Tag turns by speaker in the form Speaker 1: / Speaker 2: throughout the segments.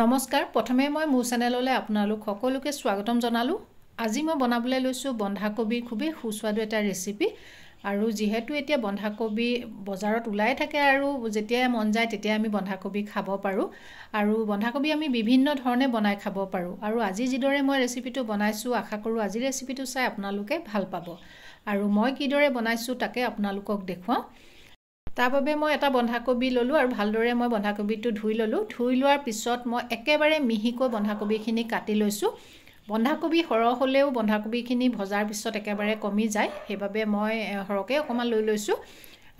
Speaker 1: নমস্কাৰ প্ৰথমে মই মোৰ চেনেললৈ আপোনালোক সকলোকে স্বাগতম জনালো আজি মই বনাবলৈ লৈছো বন্ধাকবিৰ খুবেই সুস্বাদু এটা ৰেচিপি আৰু যেহেতু এতিয়া বন্ধাকবি বজাৰত ওলাই থাকে আৰু যেতিয়া মন যায় তেতিয়া আমি বন্ধাকবি খাব পাৰো আৰু বন্ধাকবি আমি বিভিন্ন ধৰণে বনাই খাব পাৰো আৰু আজি যিদৰে মই ৰেচিপিটো বনাইছো আশা কৰো আজি ৰেচিপিটো চাই আপোনালোকে ভাল পাব আৰু মই কিদৰে বনাইছো তাকে আপোনালোকক দেখুৱাও তাৰবাবে মই এটা বন্ধাকবি ললো আৰু ভালদৰে মই বন্ধাকবিটো ধুই ললো ধুই লোৱাৰ পিছত মই একেবাৰে মিহিকৈ বন্ধাকবিখিনি কাটি লৈছো বন্ধাকবি সৰহ হলেও বন্ধাকবিখিনি ভজাৰ পিছত একেবাৰে কমি যায় সেইবাবে মই হৰকে অকমান লৈ লৈছো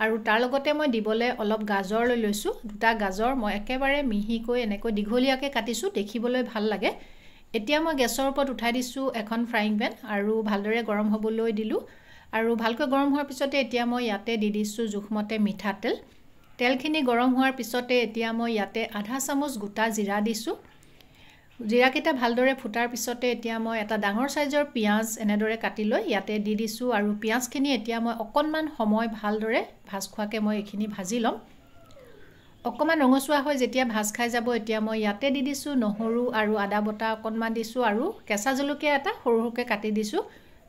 Speaker 1: আৰু তাৰ লগতে মই দিবলৈ অলপ গাজৰ লৈ লৈছো দুটা গাজৰ মই একেবাৰে মিহিকৈ এনেকৈ দীঘলীয়াকৈ কাটিছো দেখিবলৈ ভাল লাগে এতিয়া মই গেছৰ ওপৰত উঠাই দিছো এখন ফ্ৰাইং পেন আৰু ভালদৰে গৰম হ'বলৈ দিলো আৰু ভালকৈ গৰম হোৱাৰ পিছতে এতিয়া মই ইয়াতে দি দিছো জুখমতে মিঠাতেল তেলখিনি গৰম হোৱাৰ পিছতে এতিয়া মই ইয়াতে আধা চামুচ গোটা জিৰা দিছো জিৰাকেইটা ভালদৰে ফুটাৰ পিছতে এতিয়া মই এটা ডাঙৰ সাইজৰ পিয়াজ এনেদৰে কাটি লৈ ইয়াতে দি দিছো আৰু পিয়াজখিনি এতিয়া মই অকনমান সময় ভালদৰে ভাজ খোৱাকে মই এখিনি ভাজি লম অকমান ৰঙচুৱা হৈ যেতিয়া ভাজ খাই যাব এতিয়া মই ইয়াতে দি দিছো নহৰু আৰু আদা বটা অকনমান দিছো আৰু কেঁচা জলকীয়া এটা সৰু সৰুকে কাটি দিছো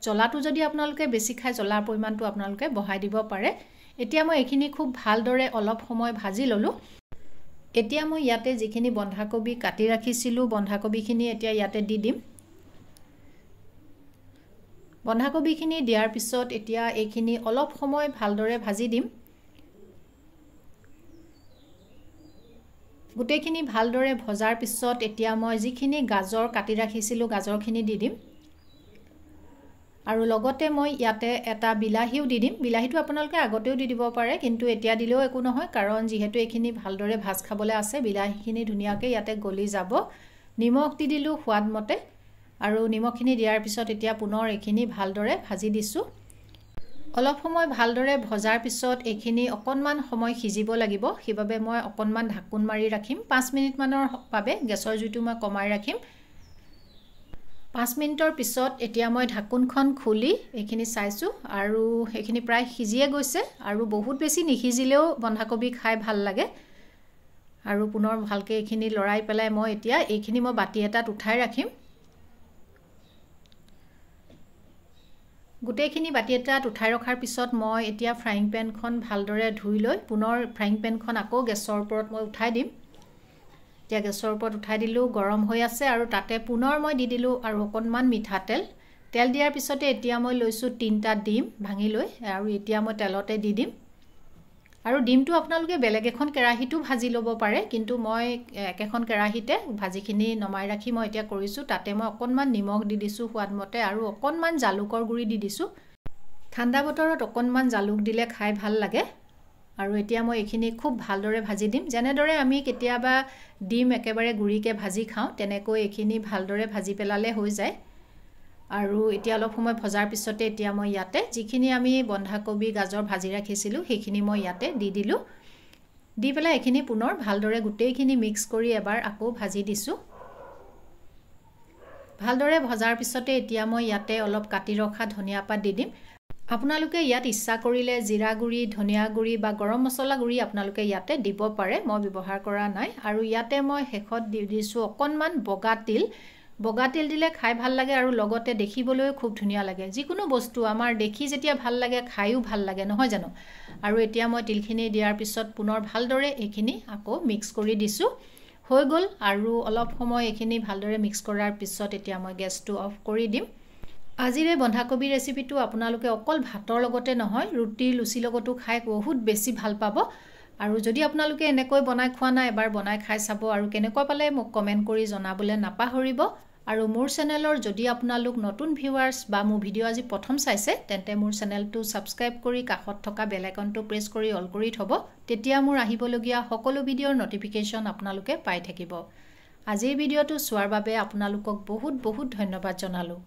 Speaker 1: জ্বলাটো যদি আপোনালোকে বেছি খাই জ্বলাৰ পৰিমাণটো আপোনালোকে বঢ়াই দিব পাৰে এতিয়া মই এখিনি খুব ভালদৰে অলপ সময় ভাজি ললো এতিয়া মই ইয়াতে যিখিনি বন্ধাকবি কাটি ৰাখিছিলো বন্ধাকবিখিনি এতিয়া ইয়াতে দি দিম বন্ধাকবিখিনি দিয়াৰ পিছত এতিয়া এইখিনি অলপ সময় ভালদৰে ভাজি দিম গুটেখিনি ভালদৰে ভজাৰ পিছত এতিয়া মই যিখিনি গাজৰ কাটি ৰাখিছিলো গাজৰখিনি দি দিম আৰু লগতে মই ইয়াতে এটা বিলাহীও দি দিম বিলাহীটো আপোনালোকে আগতেও দি দিব পাৰে কিন্তু এতিয়া দিলেও একো নহয় কাৰণ যেহেতু এইখিনি ভালদৰে ভাজ খাবলৈ আছে বিলাহীখিনি ধুনিয়াকৈ ইয়াতে গলি যাব নিমখ দি দিলো সোৱাদ মতে আৰু নিমখখিনি দিয়াৰ পিছত এতিয়া পুনৰ এইখিনি ভালদৰে ভাজি দিছো অলপ সময় ভালদৰে ভজাৰ পিছত এইখিনি অকনমান সময় সিজিব লাগিব সেইবাবে মই অকনমান ঢাকন মাৰি ৰাখিম 5 মিনিট মানৰ বাবে গেছৰ জুইটো মই কমাই ৰাখিম 5 মিনিটৰ পিছত এতিয়া মই ঢাকনখন খুলি এইখিনি চাইছো আৰু এইখিনি প্ৰায় সিজিয়ে গৈছে আৰু বহুত বেছি নিখিজিলেও বন্ধাকবি খাই ভাল লাগে আৰু পুনৰ ভালকে এইখিনি লৰাই পেলাই মই এতিয়া এইখিনি মই বাটি এটাত উঠাই ৰাখিম গুটেখিনি বাটি এটাত উঠাই ৰখাৰ পিছত মই এতিয়া ফ্ৰাইং পেনখন ভালদৰে ধুই লৈ পুনৰ ফ্ৰাইং পেনখন আকৌ গেছৰ ওপৰত মই উঠাই দিম এতিয়া গেছৰ ওপৰত উঠাই দিলো গৰম হৈ আছে আৰু তাতে পুনৰ মই দি দিলো আৰু অকনমান মিঠাতেল তেল দিয়াৰ পিছতে এতিয়া মই লৈছো 3টা ডিম ভাঙি লৈ আৰু এতিয়া মই তেলতে দি দিম আৰু ডিমটো আপোনালোকে বেলেগ এখন কেৰাহীটো ভাজি ল'ব পাৰে কিন্তু মই একেখন কেৰাহীতে ভাজিখিনি নমাই ৰাখি মই এতিয়া কৰিছো তাতে মই অকনমান নিমখ দি দিছো সোৱাদমতে আৰু অকনমান জালুকৰ গুৰি দি দিছো ঠাণ্ডা বতৰত অকনমান জালুক দিলে খাই ভাল লাগে আৰু এতিয়া মই এইখিনি খুব ভালদৰে ভাজি দিম যেনেদৰে আমি কেতিয়াবা ডিম একেবাৰে গুৰিকে ভাজি খাওঁ তেনেকৈ এইখিনি ভালদৰে ভাজি পেলালে হৈ যায় আৰু এতিয়া অলপ সময় ভজাৰ পিছতে এতিয়া মই ইয়াতে যিখিনি আমি বন্ধাকবি গাজৰ ভাজি ৰাখিছিলো সেইখিনি মই ইয়াতে দি দিলো দি পেলাই এইখিনি পুনৰ ভালদৰে গুটেইখিনি মিক্স কৰি এবাৰ আকৌ ভাজি দিছো ভালদৰে ভজাৰ পিছতে এতিয়া মই ইয়াতে অলপ কাটি ৰখা ধনিয়া পাত দি দিম আপোনালোকে ইয়াত ইচ্ছা কৰিলে জিৰা গুৰি ধনিয়া গুৰি বা গৰম মছলা গুৰি আপোনালোকে ইয়াতে দিব পাৰে মই ব্যৱহাৰ কৰা নাই আৰু ইয়াতে মই শেষত দি দিছো অকনমান বগা তিল দিলে খাই ভাল লাগে আৰু লগতে দেখিবলৈ খুব ধুনিয়া লাগে যিকোনো বস্তু আমাৰ দেখি যেতিয়া ভাল লাগে খাইও ভাল লাগে নহয় জানো আৰু এতিয়া মই তিলখিনি দিয়াৰ পিছত পুনৰ ভালদৰে এইখিনি আকৌ মিক্স কৰি দিছো হৈ গল আৰু অলপ সময় এইখিনি ভালদৰে মিক্স কৰাৰ পিছত এতিয়া মই গেছটো অফ কৰি দিম আজিৰ এই বন্ধাকবি ৰেচিপিটো আপোনালোকে অকল ভাতৰ লগতে নহয় ৰুটি লুচি লগতো খাই বহুত বেছি ভাল পাব আৰু যদি আপোনালোকে এনেকৈ বনাই খোৱা নাই এবাৰ বনাই খাই চাব আৰু কেনেকুৱা পালে মোক কমেন্ট কৰি জনাবলৈ নাপাহৰিব আৰু মোৰ চেনেলৰ যদি আপোনালোক নতুন ভিউৱাৰ্ছ বা মোৰ ভিডিও আজি প্ৰথম চাইছে তেন্তে মোৰ চেনেলটো সাবস্ক্ৰাইব কৰি কাষত থকা বেল আইকনটো প্ৰেছ কৰি অল কৰি থব তেতিয়া মোৰ আহিবলগীয়া সকলো ভিডিওৰ নটিফিকেশন আপোনালোকে পাই থাকিব আজিৰ ভিডিওটো চোৱাৰ বাবে আপোনালোকক বহুত বহুত ধন্যবাদ জনালো